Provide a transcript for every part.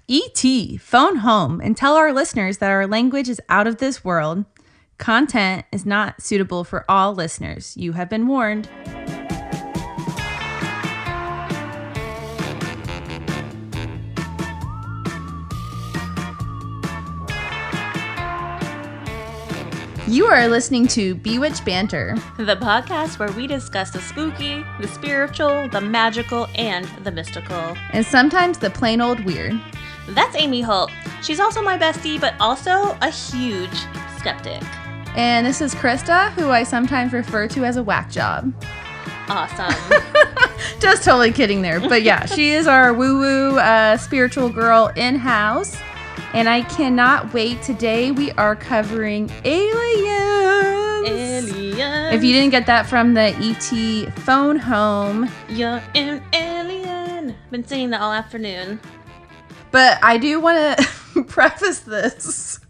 E.T., phone home and tell our listeners that our language is out of this world. Content is not suitable for all listeners. You have been warned. You are listening to Bewitched Banter, the podcast where we discuss the spooky, the spiritual, the magical, and the mystical. And sometimes the plain old weird. That's Amy Holt. She's also my bestie, but also a huge skeptic. And this is Krista, who I sometimes refer to as a whack job. Awesome. Just totally kidding there. But yeah, she is our woo-woo spiritual girl in-house. And I cannot wait. Today we are covering aliens. If you didn't get that from the E.T. phone home. You're an alien. Been singing that all afternoon. But I do want to preface this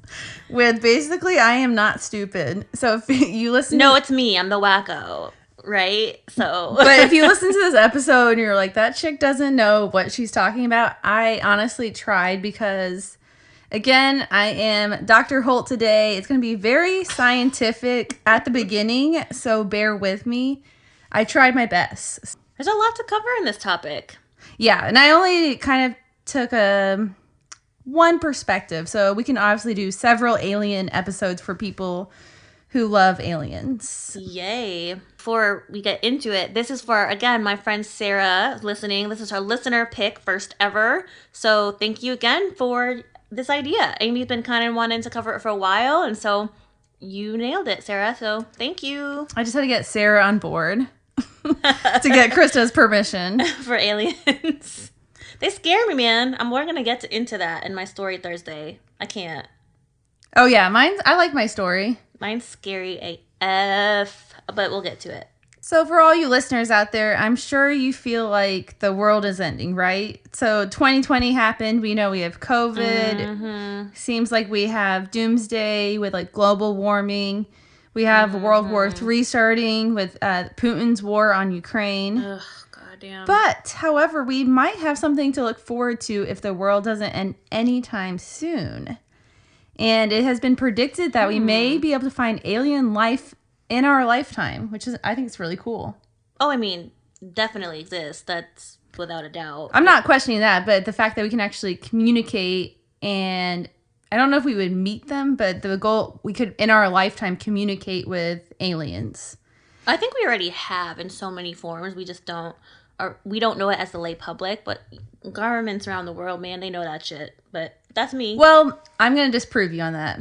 with basically I am not stupid. So if you listen No, it's me. I'm the wacko. Right? So But if you listen to this episode and you're like, that chick doesn't know what she's talking about, I honestly tried because, again, I am Dr. Holt today. It's going to be very scientific at the beginning, so bear with me. I tried my best. There's a lot to cover in this topic. Yeah, and I only kind of took one perspective, so we can obviously do several alien episodes for people who love aliens. Yay. Before we get into it, this is for, again, my friend Sarah listening. This is her listener pick, first ever. So thank you again for this idea. Amy's been kind of wanting to cover it for a while, and so you nailed it, Sarah. So thank you. I just had to get Sarah on board to get Krista's permission. For aliens. They scare me, man. We're going to get into that in my story Thursday. I can't. Oh, yeah. I like my story. Mine's scary AF, but we'll get to it. So for all you listeners out there, I'm sure you feel like the world is ending, right? So 2020 happened. We know we have COVID. Mm-hmm. Seems like we have doomsday with like global warming. We have World War III starting with Putin's war on Ukraine. Ugh, goddamn. But, however, we might have something to look forward to if the world doesn't end anytime soon. And it has been predicted that we may be able to find alien life in our lifetime, which is, I think it's really cool. Oh, I mean, definitely exists. That's without a doubt. I'm not questioning that, but the fact that we can actually communicate, and I don't know if we would meet them, but the goal, we could, in our lifetime, communicate with aliens. I think we already have in so many forms. We just don't, or we don't know it as the lay public, but governments around the world, man, they know that shit. But that's me. Well, I'm going to disprove you on that.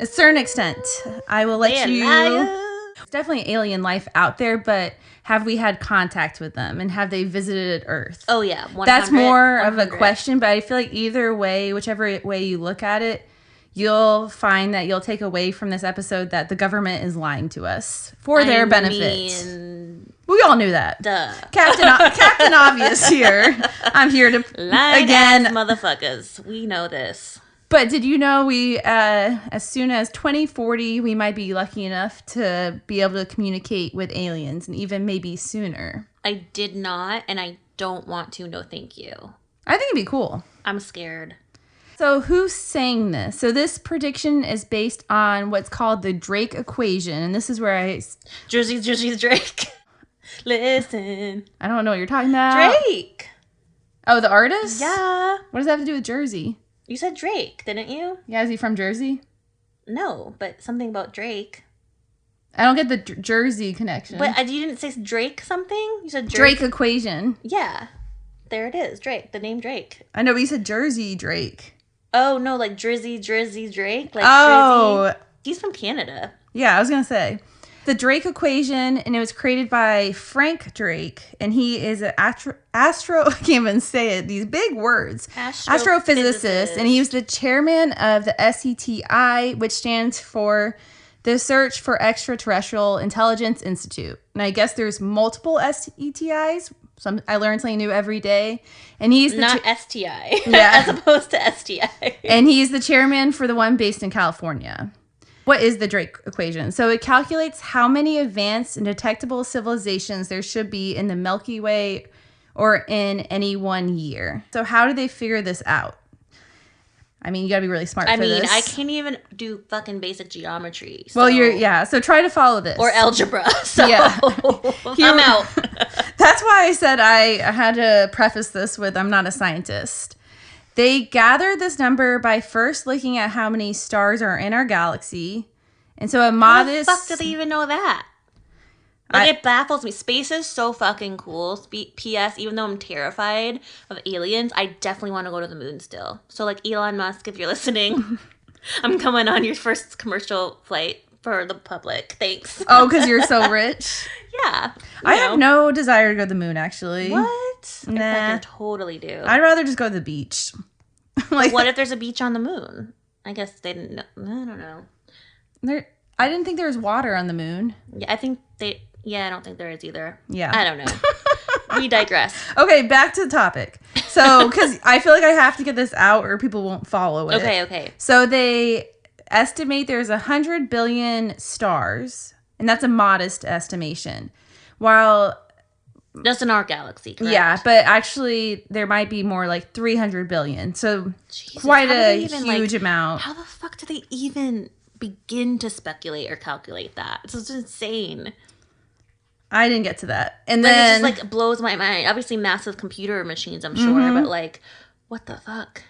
A certain extent. I will let you... There's definitely alien life out there, but have we had contact with them? And have they visited Earth? Oh, yeah. 100, that's more 100. of a question, but I feel like either way, whichever way you look at it, you'll find that you'll take away from this episode that the government is lying to us for their benefit. We all knew that. Duh. Captain Obvious here. I'm here to Lying again, motherfuckers. We know this. But did you know we, as soon as 2040, we might be lucky enough to be able to communicate with aliens, and even maybe sooner? I did not, and I don't want to. No, thank you. I think it'd be cool. I'm scared. So who's saying this? So this prediction is based on what's called the Drake equation, and this is where Jersey Drake. Listen. I don't know what you're talking about. Drake. Oh, the artist? Yeah. What does that have to do with Jersey? You said Drake, didn't you? Yeah, is he from Jersey? No, but something about Drake. I don't get the Jersey connection. But you didn't say Drake something? You said Drake equation. Yeah. There it is. Drake. The name Drake. I know, but you said Jersey Drake. Oh, no, like Drizzy Drake? Like oh. Drizzy. He's from Canada. Yeah, I was going to say. The Drake equation, and it was created by Frank Drake, and he is an I can't even say it, these big words. Astrophysicist, and he was the chairman of the SETI, which stands for the Search for Extraterrestrial Intelligence Institute. And I guess there's multiple SETIs. I learn something new every day. And he's not STI, as opposed to STI. And he's the chairman for the one based in California. What is the Drake equation? So it calculates how many advanced and detectable civilizations there should be in the Milky Way or in any one year. So how do they figure this out? I mean, you gotta be really smart for this. I can't even do fucking basic geometry. So. Well, so try to follow this. Or algebra. So yeah. I'm out. That's why I said I had to preface this with I'm not a scientist. They gathered this number by first looking at how many stars are in our galaxy. And so a modest... How the fuck do they even know that? It baffles me. Space is so fucking cool. P.S. Even though I'm terrified of aliens, I definitely want to go to the moon still. So, Elon Musk, if you're listening, I'm coming on your first commercial flight for the public. Thanks. Oh, because you're so rich? Yeah. I have no desire to go to the moon, actually. What? Nah. I fucking totally do. I'd rather just go to the beach. What if there's a beach on the moon? I guess they didn't know. I don't know. I didn't think there was water on the moon. Yeah, I think they... Yeah, I don't think there is either. Yeah. I don't know. We digress. Okay, back to the topic. So, because I feel like I have to get this out or people won't follow it. Okay. So, they estimate there's 100 billion stars, and that's a modest estimation. While... Just in our galaxy, correct? Yeah, but actually, there might be more like 300 billion. So, Jesus, quite a huge amount. How the fuck do they even begin to speculate or calculate that? It's just insane. I didn't get to that. And then... It just, blows my mind. Obviously, massive computer machines, I'm sure. But, what the fuck?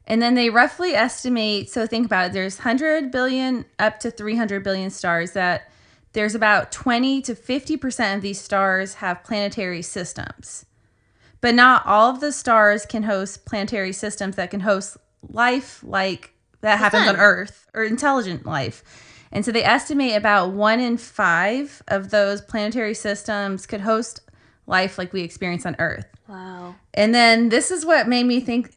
And then they roughly estimate... So, think about it. There's 100 billion up to 300 billion stars that... There's about 20 to 50% of these stars have planetary systems. But not all of the stars can host planetary systems that can host life like that happens on Earth, or intelligent life. And so they estimate about 1 in 5 of those planetary systems could host life like we experience on Earth. Wow. And then this is what made me think.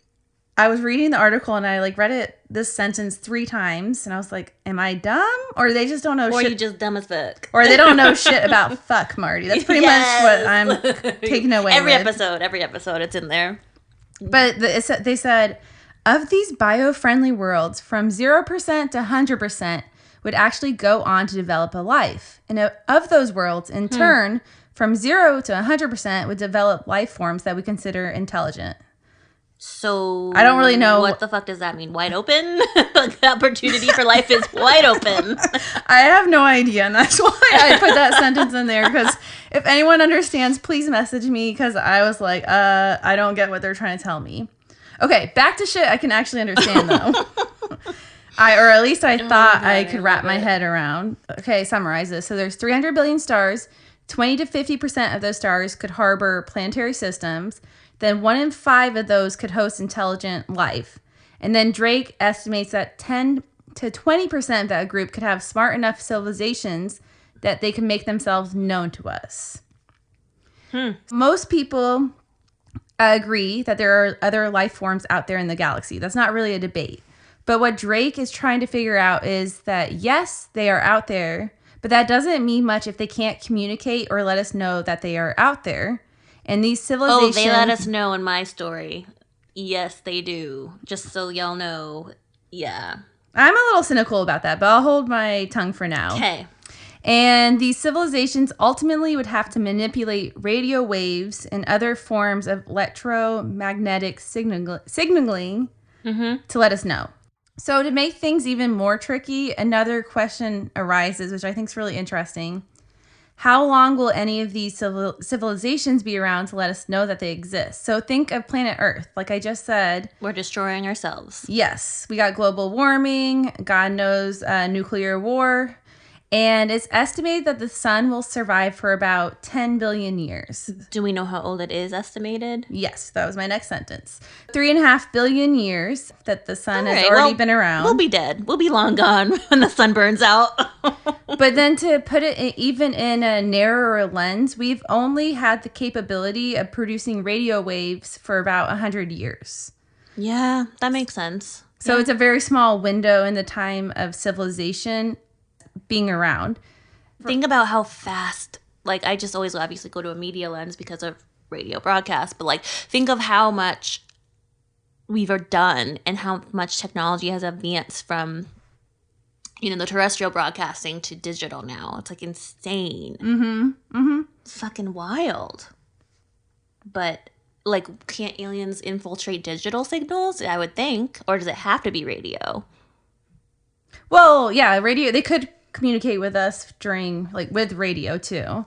I was reading the article and I read this sentence 3 times and I was like, am I dumb? Or they just don't know shit. Or you just dumb as fuck. Or they don't know shit about fuck, Marty. That's pretty much what I'm taking away every episode, it's in there. But they said, of these bio-friendly worlds, from 0% to 100% would actually go on to develop a life. And of those worlds, in turn, from 0 to 100% would develop life forms that we consider intelligent. So I don't really know. What the fuck does that mean? Wide open? The opportunity for life is wide open. I have no idea, and that's why I put that sentence in there, because if anyone understands, please message me, because I was like, I don't get what they're trying to tell me. Okay, back to shit I can actually understand, though. Or at least I thought I could wrap my head around. Okay, summarize this. So there's 300 billion stars. 20 to 50% of those stars could harbor planetary systems. Then 1 in 5 of those could host intelligent life. And then Drake estimates that 10 to 20% of that group could have smart enough civilizations that they can make themselves known to us. Most people agree that there are other life forms out there in the galaxy. That's not really a debate. But what Drake is trying to figure out is that, yes, they are out there, but that doesn't mean much if they can't communicate or let us know that they are out there. And these civilizations... Oh, they let us know in my story. Yes, they do. Just so y'all know. Yeah. I'm a little cynical about that, but I'll hold my tongue for now. Okay. And these civilizations ultimately would have to manipulate radio waves and other forms of electromagnetic signaling to let us know. So to make things even more tricky, another question arises, which I think is really interesting. How long will any of these civilizations be around to let us know that they exist? So think of planet Earth. Like I just said. We're destroying ourselves. Yes. We got global warming. God knows nuclear war. And it's estimated that the sun will survive for about 10 billion years. Do we know how old it is estimated? Yes, that was my next sentence. 3.5 billion years that the sun has already been around. We'll be dead. We'll be long gone when the sun burns out. But then to put it even in a narrower lens, we've only had the capability of producing radio waves for about 100 years. Yeah, that makes sense. So it's a very small window in the time of civilization being around. Think about how fast, like I just always obviously go to a media lens because of radio broadcast, but like think of how much we've done and how much technology has advanced from, the terrestrial broadcasting to digital now. It's like insane. It's fucking wild. But like, can't aliens infiltrate digital signals? I would think. Or does it have to be radio? Well, yeah, radio, they could communicate with us during, like, with radio too.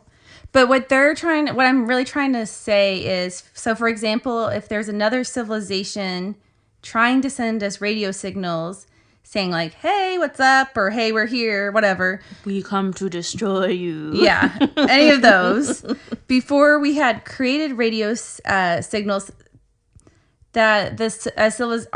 But what I'm really trying to say is, so for example, if there's another civilization trying to send us radio signals saying like, hey, what's up? Or hey, we're here, whatever. We come to destroy you. Yeah, any of those. Before we had created radio signals that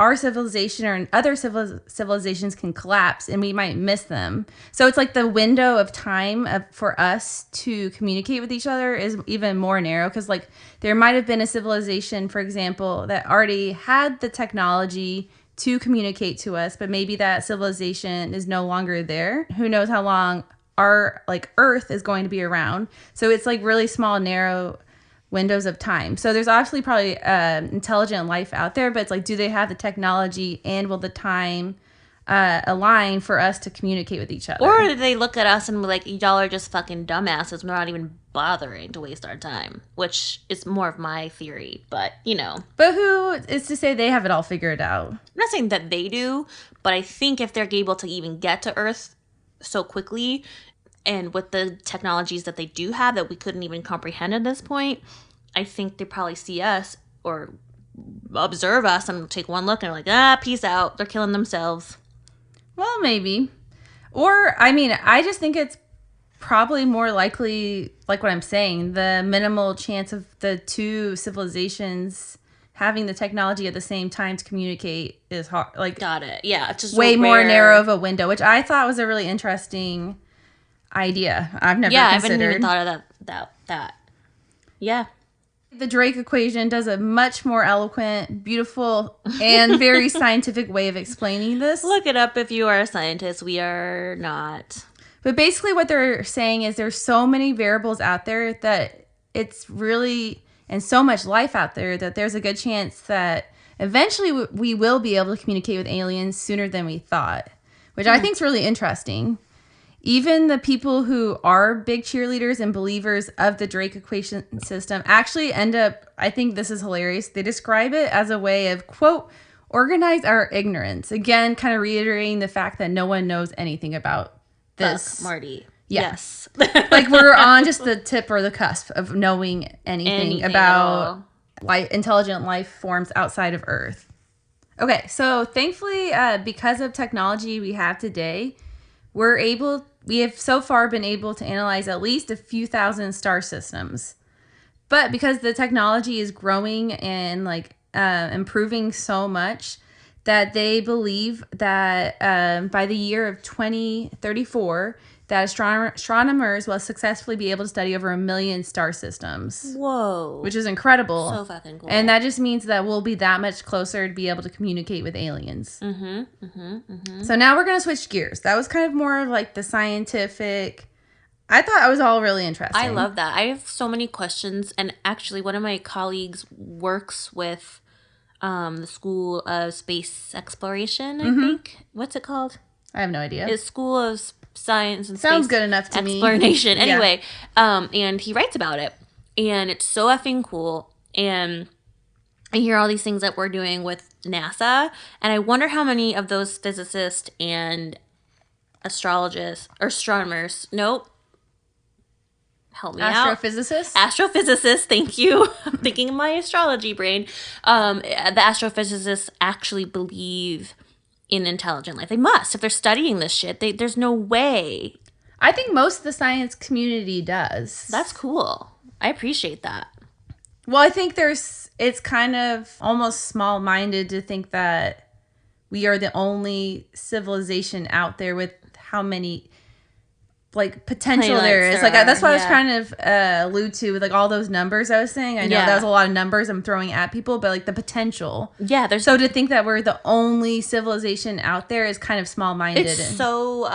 our civilization or other civilizations can collapse and we might miss them. So it's like the window of time for us to communicate with each other is even more narrow, because like there might have been a civilization, for example, that already had the technology to communicate to us, but maybe that civilization is no longer there. Who knows how long our like Earth is going to be around. So it's like really small, narrow windows of time. So there's obviously probably intelligent life out there, but it's like, do they have the technology and will the time align for us to communicate with each other? Or do they look at us and be like, y'all are just fucking dumbasses, we're not even bothering to waste our time, which is more of my theory, but you know. But who is to say they have it all figured out? I'm not saying that they do, but I think if they're able to even get to Earth so quickly, and with the technologies that they do have that we couldn't even comprehend at this point, I think they probably see us or observe us and take one look and are like, peace out. They're killing themselves. Well, maybe. Or, I mean, I just think it's probably more likely, like what I'm saying, the minimal chance of the two civilizations having the technology at the same time to communicate is hard. Like, got it. Yeah, it's just way more narrow of a window, which I thought was a really interesting idea. I've never considered. I haven't even thought of that. Yeah. The Drake equation does a much more eloquent, beautiful, and very scientific way of explaining this. Look it up if you are a scientist. We are not. But basically what they're saying is there's so many variables out there that it's really, and so much life out there that there's a good chance that eventually we will be able to communicate with aliens sooner than we thought, which I think is really interesting. Even the people who are big cheerleaders and believers of the Drake equation system actually end up, I think this is hilarious, they describe it as a way of, quote, organize our ignorance. Again, kind of reiterating the fact that no one knows anything about this. Fuck Marty. Yeah. Yes. Like we're on just the tip or the cusp of knowing anything about intelligent life forms outside of Earth. Okay, so thankfully, because of technology we have today, we have so far been able to analyze at least a few thousand star systems. But because the technology is growing and like improving so much, that they believe that by the year of 2034, that astronomers will successfully be able to study over 1 million star systems. Whoa. Which is incredible. So fucking cool. And that just means that we'll be that much closer to be able to communicate with aliens. So now we're going to switch gears. That was kind of more like the scientific. I thought it was all really interesting. I love that. I have so many questions. And actually, one of my colleagues works with the School of Space Exploration, I think. What's it called? I have no idea. It's School of Science and Sounds Space good enough to Exploration. me. Anyway, and he writes about it. And it's so effing cool. And I hear all these things that we're doing with NASA. And I wonder how many of those physicists and astronomers, nope. Help me out. Astrophysicists, thank you. I'm thinking of my astrology brain. The astrophysicists actually believe in intelligent life. They must. If they're studying this shit, there's no way. I think most of the science community does. That's cool. I appreciate that. Well, I think it's kind of almost small-minded to think that we are the only civilization out there with how many like potential there is. Like that's what I was trying to allude to with like all those numbers I was saying. I know that was a lot of numbers I'm throwing at people, but like the potential. Yeah, so to think that we're the only civilization out there is kind of small-minded. It's so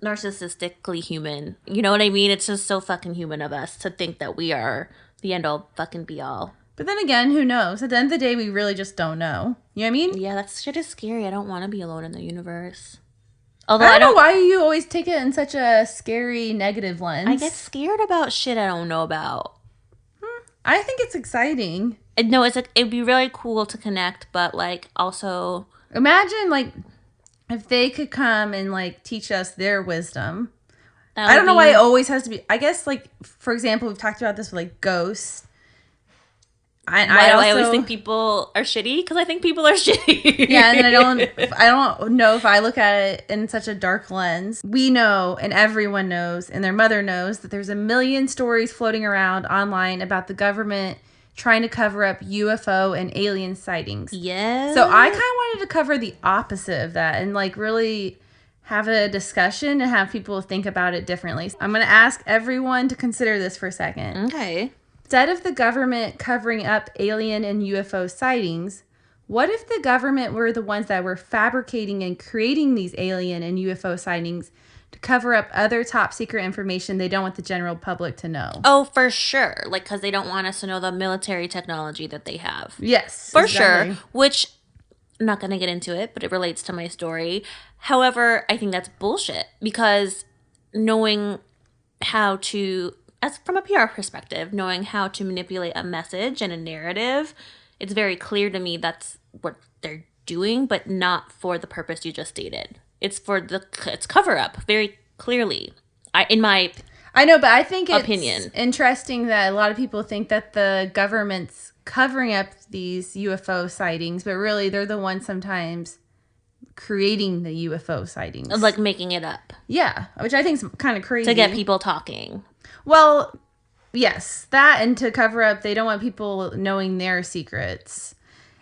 narcissistically human. You know what I mean? It's just so fucking human of us to think that we are the end all fucking be all. But then again, who knows? At the end of the day, we really just don't know. You know what I mean? Yeah, that shit is scary. I don't want to be alone in the universe. Although I don't know why you always take it in such a scary, negative lens. I get scared about shit I don't know about. I think it's exciting. No, it's like it'd be really cool to connect, but like also imagine like if they could come and like teach us their wisdom. I don't know why it always has to be. I guess like for example, we've talked about this with like ghosts. I always think people are shitty because I think people are shitty. Yeah, and I don't know if I look at it in such a dark lens. We know, and everyone knows, and their mother knows that there's a million stories floating around online about the government trying to cover up UFO and alien sightings. Yeah. So I kind of wanted to cover the opposite of that and like really have a discussion and have people think about it differently. I'm going to ask everyone to consider this for a second. Okay. Instead of the government covering up alien and UFO sightings, what if the government were the ones that were fabricating and creating these alien and UFO sightings to cover up other top secret information they don't want the general public to know? Oh, for sure. Like, because they don't want us to know the military technology that they have. Yes. For sure. Which, I'm not going to get into it, but it relates to my story. However, I think that's bullshit because knowing how to... As from a PR perspective, knowing how to manipulate a message and a narrative, it's very clear to me that's what they're doing, but not for the purpose you just stated. It's for it's cover up very clearly. I know, but I think it's interesting that a lot of people think that the government's covering up these UFO sightings, but really they're the ones sometimes creating the UFO sightings, like making it up. Yeah, which I think is kind of crazy to get people talking. Well, yes, that and to cover up, they don't want people knowing their secrets.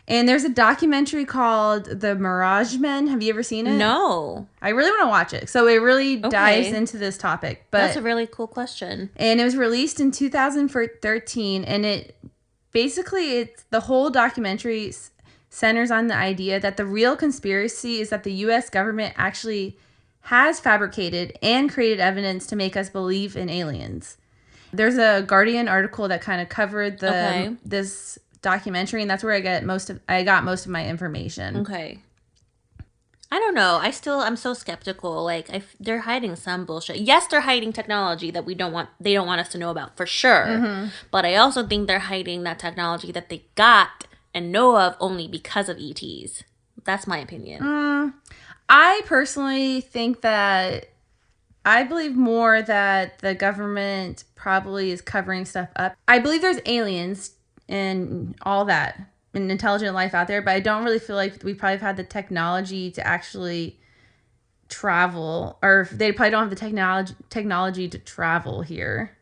And there's a documentary called The Mirage Men. Have you ever seen it? No. I really want to watch it. So it really dives into this topic. But that's a really cool question. And it was released in 2013. And it's the whole documentary centers on the idea that the real conspiracy is that the U.S. government actually has fabricated and created evidence to make us believe in aliens. There's a Guardian article that kind of covered this documentary, and that's where I got most of my information. Okay. I don't know. I'm so skeptical. Like they're hiding some bullshit. Yes, they're hiding technology that they don't want us to know about for sure. Mm-hmm. But I also think they're hiding that technology that they got and know of only because of ETs. That's my opinion. I personally think that I believe more that the government probably is covering stuff up. I believe there's aliens and all that and intelligent life out there, but I don't really feel like we probably have had the technology to actually travel, or they probably don't have the technology to travel here.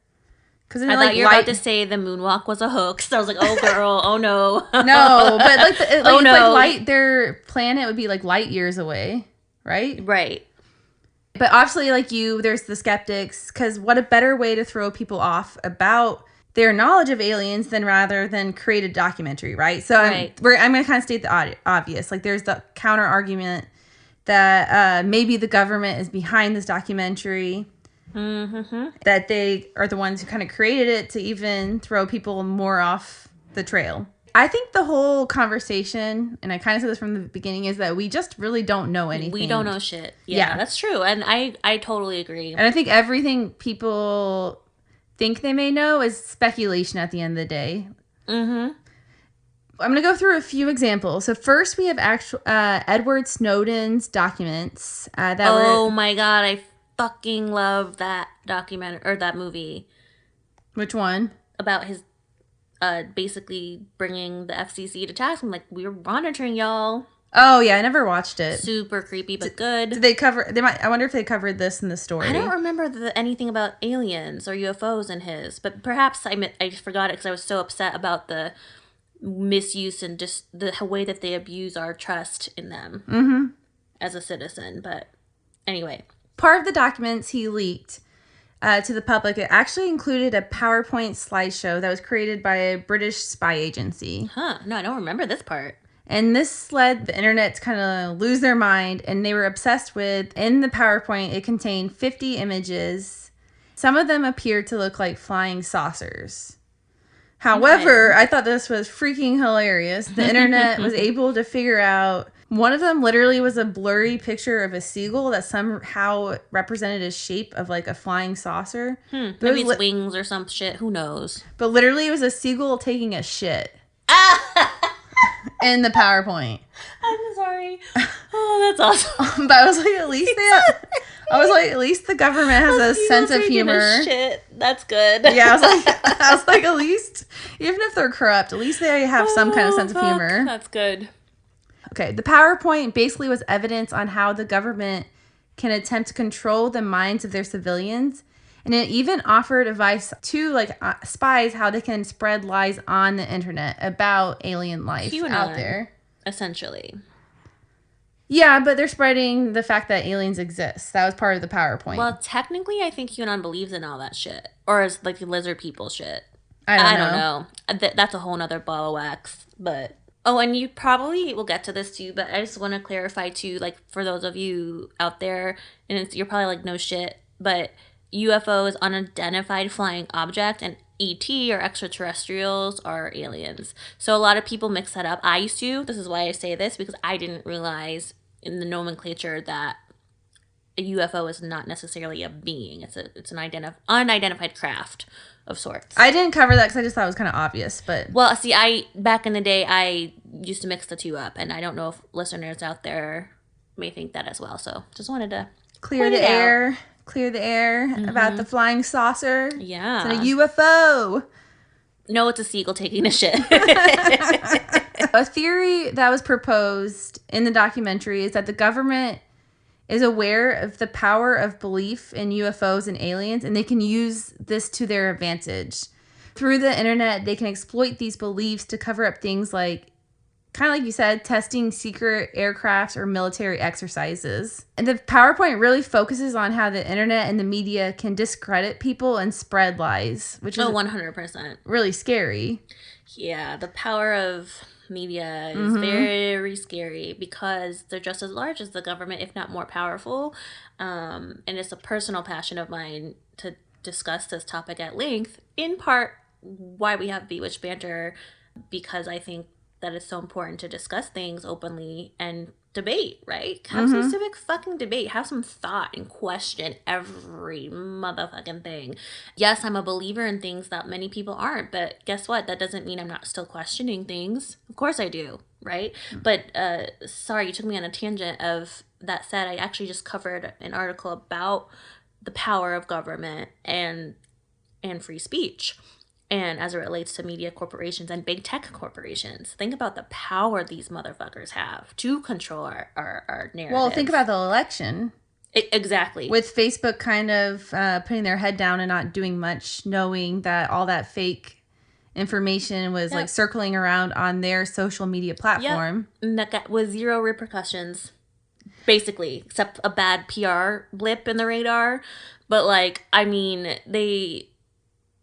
Because I thought you were about to say the moonwalk was a hoax. I was like, oh girl, oh no. No, but like their planet would be like light years away. Right? Right. But obviously, there's the skeptics, because what a better way to throw people off about their knowledge of aliens rather than create a documentary, right? So I'm going to kind of state the obvious. Like, there's the counter argument that maybe the government is behind this documentary, that they are the ones who kind of created it to even throw people more off the trail. I think the whole conversation, and I kind of said this from the beginning, is that we just really don't know anything. We don't know shit. Yeah, that's true. And I totally agree. And I think everything people think they may know is speculation at the end of the day. Mm-hmm. I'm going to go through a few examples. So first we have Edward Snowden's documents. My God. I fucking love that documentary, or that movie. Which one? About his... basically bringing the FCC to task. I'm like, we're monitoring y'all. Oh yeah, I never watched it. Super creepy, but good. Did they cover? I wonder if they covered this in the story. I don't remember anything about aliens or UFOs in his, but perhaps I just forgot it because I was so upset about the misuse and just the way that they abuse our trust in them as a citizen. But anyway, part of the documents he leaked to the public, it actually included a PowerPoint slideshow that was created by a British spy agency. Huh. No, I don't remember this part. And this led the internet to kind of lose their mind, and they were obsessed with, in the PowerPoint, it contained 50 images. Some of them appeared to look like flying saucers. However, I thought this was freaking hilarious. The internet was able to figure out, one of them literally was a blurry picture of a seagull that somehow represented a shape of like a flying saucer. Maybe it's wings or some shit. Who knows? But literally it was a seagull taking a shit. in the PowerPoint. I'm sorry. Oh, that's awesome. But I was like, at least the government has a sense of humor. Shit, that's good. Yeah, I was like, at least, even if they're corrupt, at least they have some kind of sense of humor. That's good. Okay, the PowerPoint basically was evidence on how the government can attempt to control the minds of their civilians, and it even offered advice to spies how they can spread lies on the internet about alien life out there. Essentially. Yeah, but they're spreading the fact that aliens exist. That was part of the PowerPoint. Well, technically, I think QAnon believes in all that shit. Or is like lizard people shit. I don't know. That's a whole nother ball of wax. But, oh, and you probably will get to this too, but I just want to clarify too, like, for those of you out there, and you're probably like, no shit, but UFO is unidentified flying object, and ET or extraterrestrials are aliens. So a lot of people mix that up. I used to. This is why I say this, because I didn't realize in the nomenclature that a UFO is not necessarily a being. It's an unidentified craft of sorts. I didn't cover that because I just thought it was kind of obvious, but... Well, see, back in the day, I used to mix the two up, and I don't know if listeners out there may think that as well, so just wanted to clear the air about the flying saucer. Yeah. It's a UFO. No, it's a seagull taking a shit. A theory that was proposed in the documentary is that the government is aware of the power of belief in UFOs and aliens, and they can use this to their advantage. Through the internet, they can exploit these beliefs to cover up things like, kind of like you said, testing secret aircrafts or military exercises. And the PowerPoint really focuses on how the internet and the media can discredit people and spread lies, which is 100% really scary. Yeah, the power of media is very scary because they're just as large as the government, if not more powerful. And it's a personal passion of mine to discuss this topic at length, in part why we have Bewitched Banter, because I think that it's so important to discuss things openly and debate, right? Have some civic fucking debate. Have some thought and question every motherfucking thing. Yes, I'm a believer in things that many people aren't, but guess what? That doesn't mean I'm not still questioning things. Of course I do, right? But sorry, you took me on a tangent of that said. I actually just covered an article about the power of government and free speech. And as it relates to media corporations and big tech corporations, think about the power these motherfuckers have to control our narrative. Well, think about the election. Exactly. With Facebook kind of putting their head down and not doing much, knowing that all that fake information was like circling around on their social media platform. Yep. And that got with zero repercussions, basically, except a bad PR blip in the radar. But like, I mean,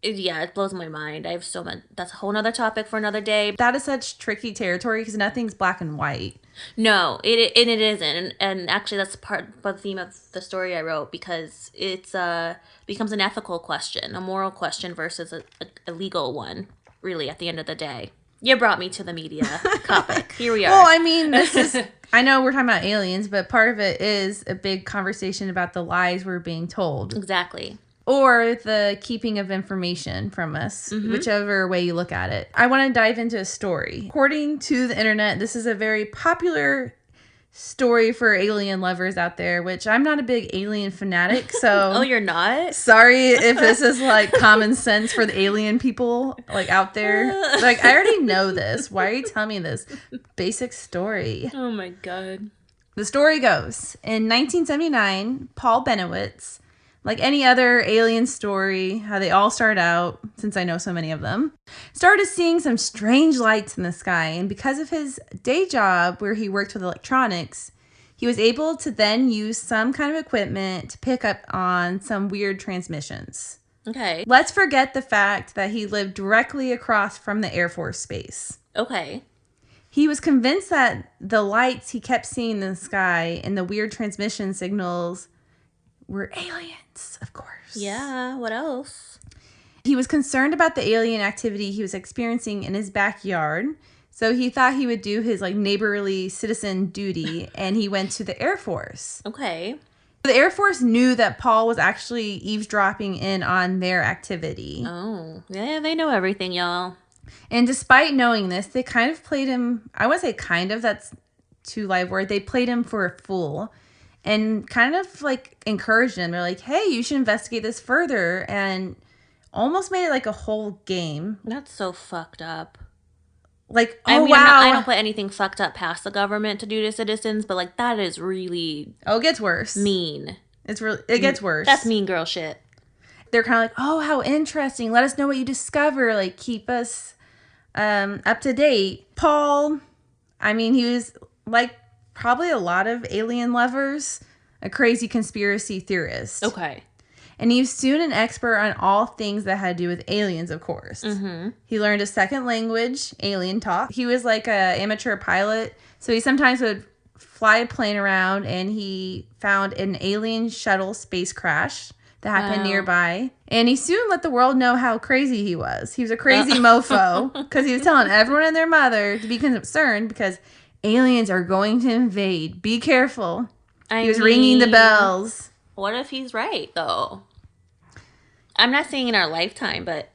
it blows my mind. I have so much. That's a whole nother topic for another day. That is such tricky territory because nothing's black and white. No, it isn't. And actually, that's part of the theme of the story I wrote, because it's becomes an ethical question, a moral question versus a legal one, really, at the end of the day. You brought me to the media topic. Here we are. Well, I mean, this is... I know we're talking about aliens, but part of it is a big conversation about the lies we're being told. Exactly. Or the keeping of information from us, whichever way you look at it. I want to dive into a story. According to the internet, this is a very popular story for alien lovers out there, which I'm not a big alien fanatic, so... Oh, you're not? Sorry if this is like common sense for the alien people like out there. Like, I already know this. Why are you telling me this basic story? Oh my God. The story goes, in 1979, Paul Benowitz, like any other alien story, how they all start out, since I know so many of them, started seeing some strange lights in the sky. And because of his day job where he worked with electronics, he was able to then use some kind of equipment to pick up on some weird transmissions. Okay. Let's forget the fact that he lived directly across from the Air Force Base. Okay. He was convinced that the lights he kept seeing in the sky and the weird transmission signals were aliens, of course. Yeah, what else? He was concerned about the alien activity he was experiencing in his backyard, so he thought he would do his like neighborly citizen duty, and he went to the Air Force. Okay. The Air Force knew that Paul was actually eavesdropping in on their activity. Oh, yeah, they know everything, y'all. And despite knowing this, they kind of played him, I would say kind of, that's too live word. They played him for a fool and kind of like encouraged him. They're like, hey, you should investigate this further, and almost made it like a whole game. That's so fucked up. Like, I mean, wow. I don't put anything fucked up past the government to do to citizens, but like that is really it gets worse. Mean. It gets worse. That's mean girl shit. They're kind of like, oh, how interesting. Let us know what you discover. Like, keep us up to date. Paul, I mean, he was like probably a lot of alien lovers, a crazy conspiracy theorist. Okay. And he was soon an expert on all things that had to do with aliens, of course. Mm-hmm. He learned a second language, alien talk. He was like an amateur pilot, so he sometimes would fly a plane around, and he found an alien shuttle space crash that happened nearby. And he soon let the world know how crazy he was. He was a crazy mofo because he was telling everyone and their mother to be concerned because aliens are going to invade. Be careful. He was ringing the bells. What if he's right, though? I'm not saying in our lifetime, but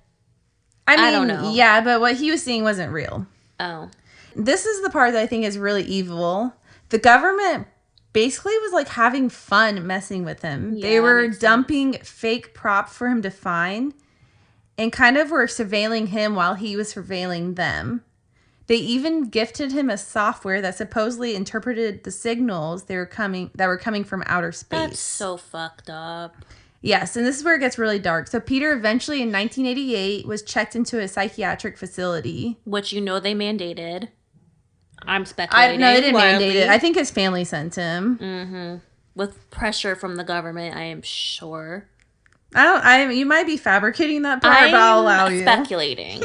I don't know. Yeah, but what he was seeing wasn't real. Oh. This is the part that I think is really evil. The government basically was like having fun messing with him. Yeah, they were dumping fake props for him to find and kind of were surveilling him while he was surveilling them. They even gifted him a software that supposedly interpreted the signals that were coming from outer space. That's so fucked up. Yes, and this is where it gets really dark. So Peter eventually in 1988 was checked into a psychiatric facility. Which they mandated. I'm speculating. No, they didn't mandate it. I think his family sent him. Mm-hmm. With pressure from the government, I am sure. You might be fabricating that part, but I'll allow you. Speculating.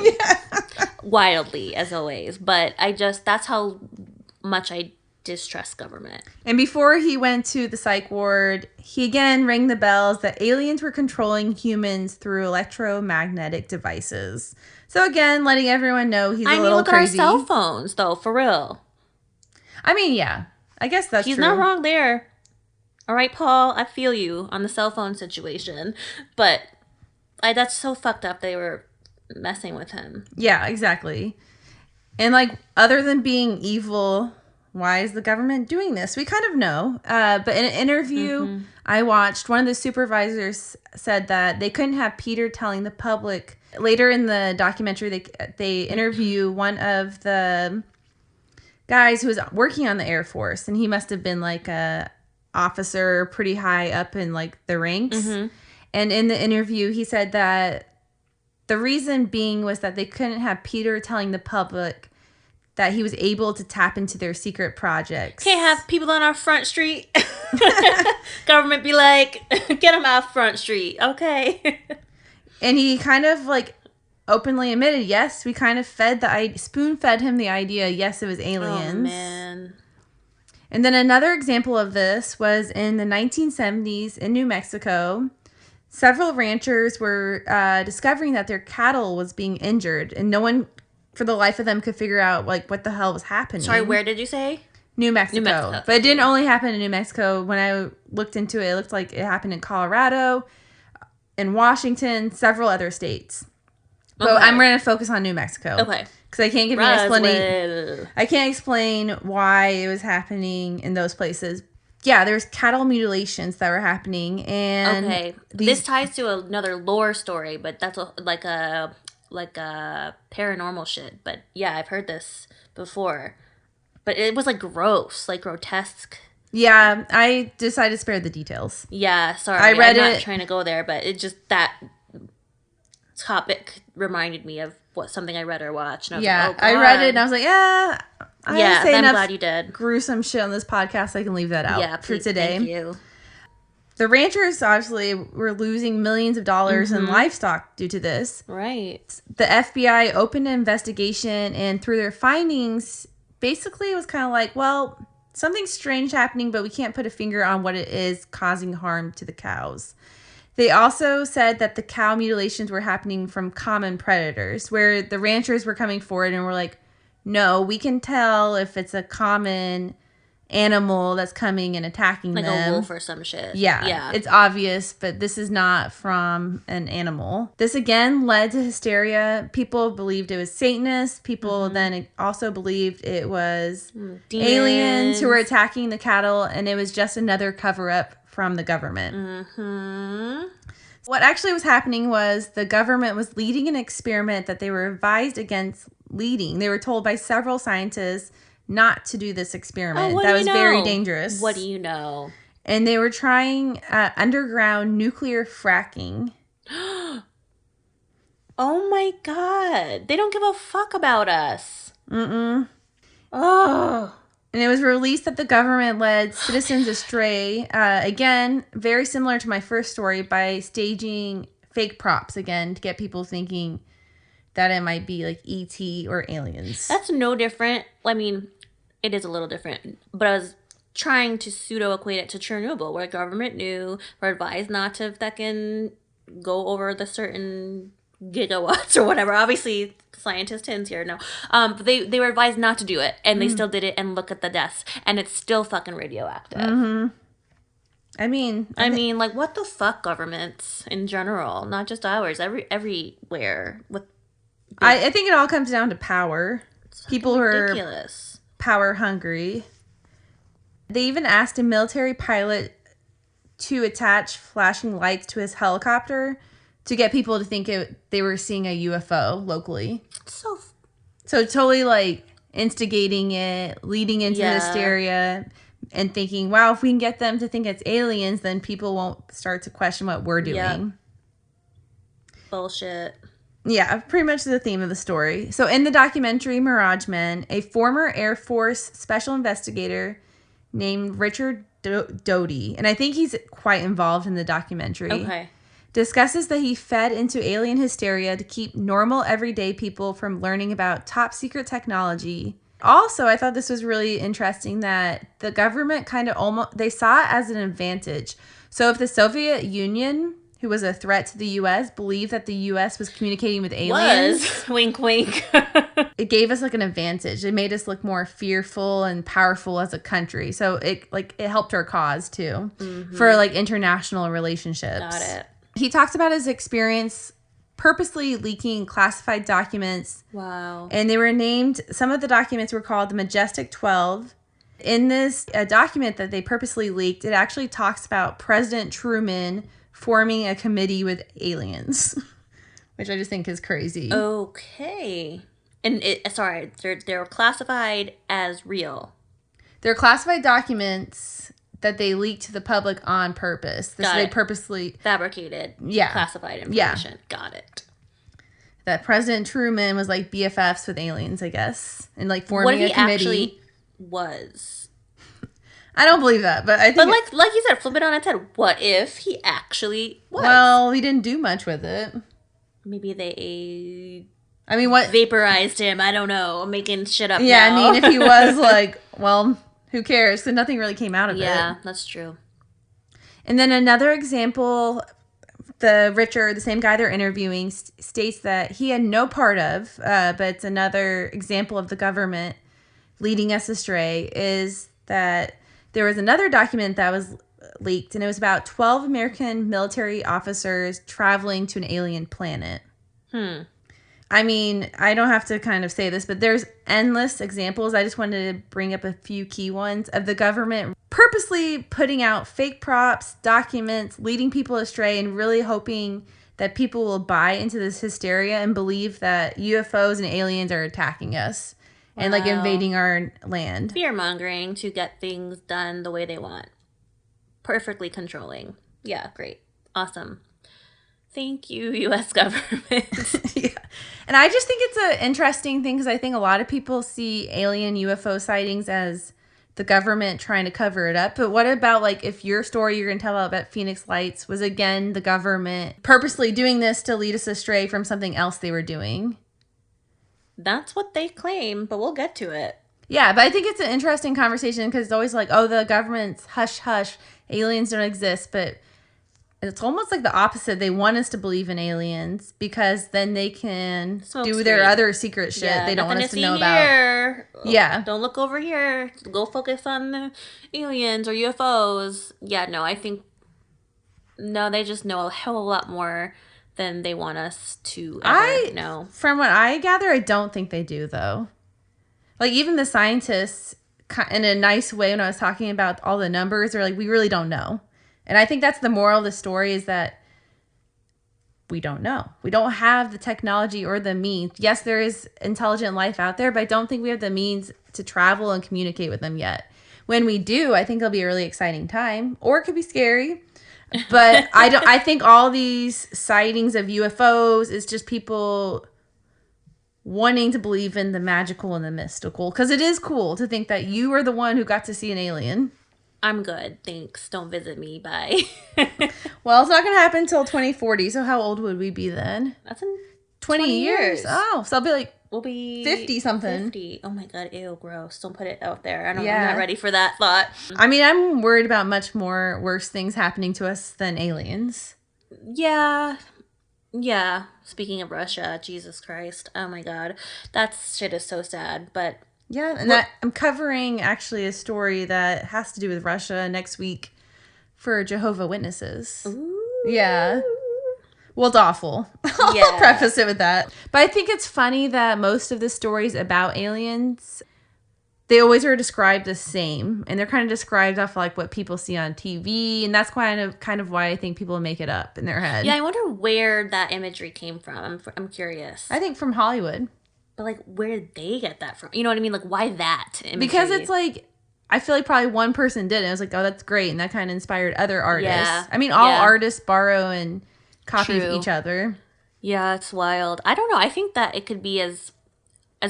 Wildly, as always. But that's how much I distrust government. And before he went to the psych ward, he again rang the bells that aliens were controlling humans through electromagnetic devices. So again, letting everyone know he's a little crazy. Look at our cell phones, though, for real. I mean, yeah. I guess that's true. He's not wrong there. All right, Paul, I feel you on the cell phone situation. But that's so fucked up they were messing with him. Yeah, exactly. And like, other than being evil, why is the government doing this? We kind of know. But in an interview I watched, one of the supervisors said that they couldn't have Peter telling the public. Later in the documentary, they interview one of the guys who was working on the Air Force, and he must have been like a officer pretty high up in like the ranks. Mm-hmm. And in the interview, he said that the reason being was that they couldn't have Peter telling the public that he was able to tap into their secret projects. Can't have people on our front street. Government be like, get them off Front Street. Okay. And he kind of like openly admitted, yes, we kind of spoon-fed him the idea, yes, it was aliens. Oh, man. And then another example of this was in the 1970s in New Mexico. Several ranchers were discovering that their cattle was being injured, and no one, for the life of them, could figure out like what the hell was happening. Sorry, where did you say? New Mexico. But it didn't only happen in New Mexico. When I looked into it, it looked like it happened in Colorado, in Washington, several other states. But I'm going to focus on New Mexico. Okay. Because I can't give you an explanation. I can't explain why it was happening in those places. Yeah, there's cattle mutilations that were happening, and okay, this ties to another lore story, but that's like a paranormal shit. But yeah, I've heard this before, but it was like gross, like grotesque. Yeah, I decided to spare the details. Yeah, sorry, I'm not trying to go there, but it just that topic reminded me of something I read or watched. And I was like, oh, God. I read it and I was like, yeah. I'm glad you did. Gruesome shit on this podcast. I can leave that out for today. Thank you. The ranchers obviously were losing millions of dollars in livestock due to this. Right. The FBI opened an investigation, and through their findings, basically it was kind of like, well, something's strange happening, but we can't put a finger on what it is causing harm to the cows. They also said that the cow mutilations were happening from common predators, where the ranchers were coming forward and were like, no, we can tell if it's a common animal that's coming and attacking them. Like a wolf or some shit. Yeah. It's obvious, but this is not from an animal. This again led to hysteria. People believed it was Satanists. People then also believed it was aliens who were attacking the cattle, and it was just another cover-up from the government. What actually was happening was the government was leading an experiment that they were advised against leading. They were told by several scientists not to do this experiment. That was very dangerous. What do you know? And they were trying underground nuclear fracking. Oh my God. They don't give a fuck about us. Oh. And it was released that the government led citizens astray. Again, very similar to my first story, by staging fake props again to get people thinking that it might be like ET or aliens. That's no different. I mean, it is a little different, but I was trying to pseudo equate it to Chernobyl, where government knew, were advised not to fucking go over the certain gigawatts or whatever. Obviously, scientist hints here, no. But they were advised not to do it, and they still did it, and look at the deaths, and it's still fucking radioactive. I mean, like, what the fuck, governments in general, not just ours, everywhere. I think it all comes down to power. People who are ridiculous. Power hungry. They even asked a military pilot to attach flashing lights to his helicopter to get people to think they were seeing a UFO locally. So totally like instigating it, leading into hysteria, and thinking, wow, if we can get them to think it's aliens, then people won't start to question what we're doing. Bullshit. Yeah, pretty much the theme of the story. So in the documentary Mirage Men, a former Air Force special investigator named Richard Doty, and I think he's quite involved in the documentary, discusses that he fed into alien hysteria to keep normal everyday people from learning about top secret technology. Also, I thought this was really interesting that the government kind of they saw it as an advantage. So if the Soviet Union, who was a threat to the U.S., believed that the U.S. was communicating with aliens. Wink, wink. It gave us like an advantage. It made us look more fearful and powerful as a country. So it helped our cause too for like international relationships. Got it. He talks about his experience purposely leaking classified documents. Wow. And they were named, some of the documents were called the Majestic 12. In this document that they purposely leaked, it actually talks about President Truman forming a committee with aliens, which I just think is crazy. Okay. And they're classified as real. They're classified documents that they leaked to the public on purpose. They purposely fabricated classified information. Got it. That President Truman was like BFFs with aliens, I guess, and like forming a committee. What if he actually was? I don't believe that, but I think. But like you said, flip it on its head. What if he actually was? Well, he didn't do much with it. Maybe they. I mean, what vaporized him? I don't know. I'm making shit up. Yeah, now. I mean, if he was like, well, who cares? So nothing really came out of it. Yeah, that's true. And then another example, the same guy they're interviewing, states that he had no part of, but it's another example of the government leading us astray, is that there was another document that was leaked, and it was about 12 American military officers traveling to an alien planet. I mean, I don't have to kind of say this, but there's endless examples. I just wanted to bring up a few key ones of the government purposely putting out fake props, documents, leading people astray, and really hoping that people will buy into this hysteria and believe that UFOs and aliens are attacking us. And like invading our land. Fear-mongering to get things done the way they want. Perfectly controlling. Yeah, great. Awesome. Thank you, U.S. government. Yeah. And I just think it's an interesting thing because I think a lot of people see alien UFO sightings as the government trying to cover it up. But what about like if your story you're going to tell about Phoenix Lights was again the government purposely doing this to lead us astray from something else they were doing? That's what they claim, but we'll get to it. Yeah, but I think it's an interesting conversation because it's always like, oh, the government's hush, hush, aliens don't exist. But it's almost like the opposite. They want us to believe in aliens because then they can do their other secret shit they don't want us to know about. Yeah. Don't look over here. Go focus on the aliens or UFOs. Yeah, no, I think... No, they just know a hell of a lot more than they want us to ever know. From what I gather, I don't think they do, though. Like, even the scientists, in a nice way, when I was talking about all the numbers, they're like, we really don't know. And I think that's the moral of the story, is that we don't know. We don't have the technology or the means. Yes, there is intelligent life out there, but I don't think we have the means to travel and communicate with them yet. When we do, I think it'll be a really exciting time, or it could be scary. But I think all these sightings of UFOs is just people wanting to believe in the magical and the mystical, because it is cool to think that you are the one who got to see an alien. I'm good, thanks. Don't visit me. Bye. Well, it's not going to happen until 2040, so how old would we be then? That's in 20 years. Oh, so I'll be like... We'll be 50-something. 50. Oh my God, ew, gross. Don't put it out there. I'm not ready for that thought. I mean, I'm worried about much more worse things happening to us than aliens. Yeah. Yeah. Speaking of Russia, Jesus Christ. Oh my God. That shit is so sad, but... Yeah, and I'm covering actually a story that has to do with Russia next week for Jehovah's Witnesses. Ooh. Yeah. Well, it's awful. I'll preface it with that. But I think it's funny that most of the stories about aliens, they always are described the same. And they're kind of described off like what people see on TV. And that's kind of why I think people make it up in their head. Yeah, I wonder where that imagery came from. I'm curious. I think from Hollywood. But, like, where did they get that from? You know what I mean? Like, why that imagery? Because it's, like, I feel like probably one person did it. I was like, oh, that's great. And that kind of inspired other artists. Yeah. I mean, all artists borrow and copy each other. Yeah, it's wild. I don't know. I think that it could be as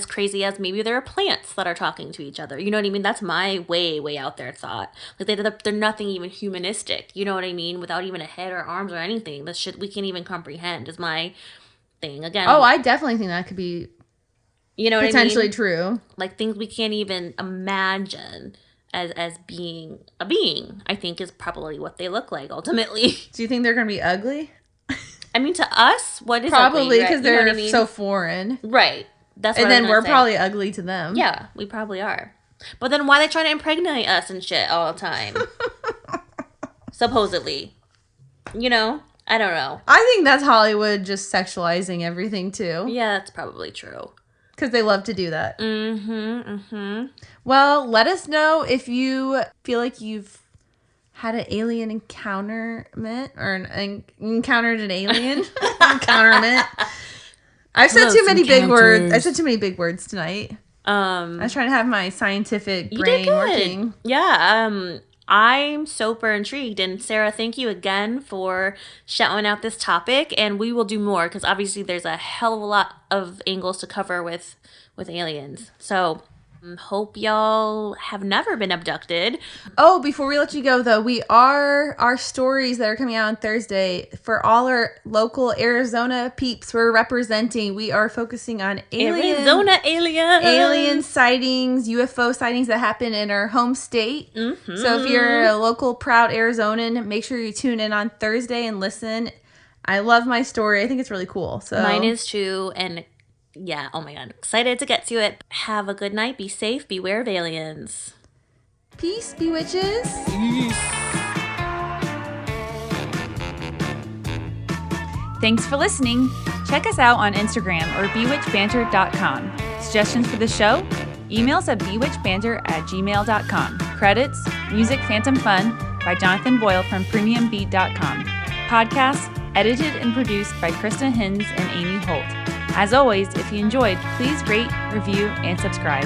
crazy as maybe there are plants that are talking to each other. You know what I mean? That's my way out there thought. Like, they're nothing even humanistic. You know what I mean? Without even a head or arms or anything. The shit we can't even comprehend is my thing. Again. Oh, I definitely think that could be... You know what I mean? Potentially true. Like things we can't even imagine as being a being, I think is probably what they look like ultimately. Do you think they're going to be ugly? I mean, to us, what is probably ugly? Because they're so foreign. Right. That's what and then we're probably ugly to them. Yeah, we probably are. But then why are they trying to impregnate us and shit all the time? Supposedly. You know? I don't know. I think that's Hollywood just sexualizing everything too. Yeah, that's probably true. Because they love to do that. Well, let us know if you feel like you've had an alien encounterment or encountered an alien encounterment. I've said too many big words. I said too many big words tonight. I was trying to have my scientific brain working. Yeah. I'm super intrigued. And Sarah, thank you again for shouting out this topic. And we will do more because obviously there's a hell of a lot of angles to cover with aliens. So hope y'all have never been abducted. Oh, before we let you go, though, our stories that are coming out on Thursday, for all our local Arizona peeps we're representing, we are focusing on alien sightings, UFO sightings that happen in our home state. Mm-hmm. So if you're a local proud Arizonan, make sure you tune in on Thursday and listen. I love my story. I think it's really cool. So mine is too, and yeah, oh my God, excited to get to it. Have a good night. Be safe. Beware of aliens. Peace, bewitches. Peace. Thanks for listening. Check us out on Instagram or bewitchbanter.com. Suggestions for the show? Email us at bewitchbanter@gmail.com. Credits, music Phantom Fun by Jonathan Boyle from premiumbeat.com. Podcast edited and produced by Krista Hins and Amy Holt. As always, if you enjoyed, please rate, review, and subscribe.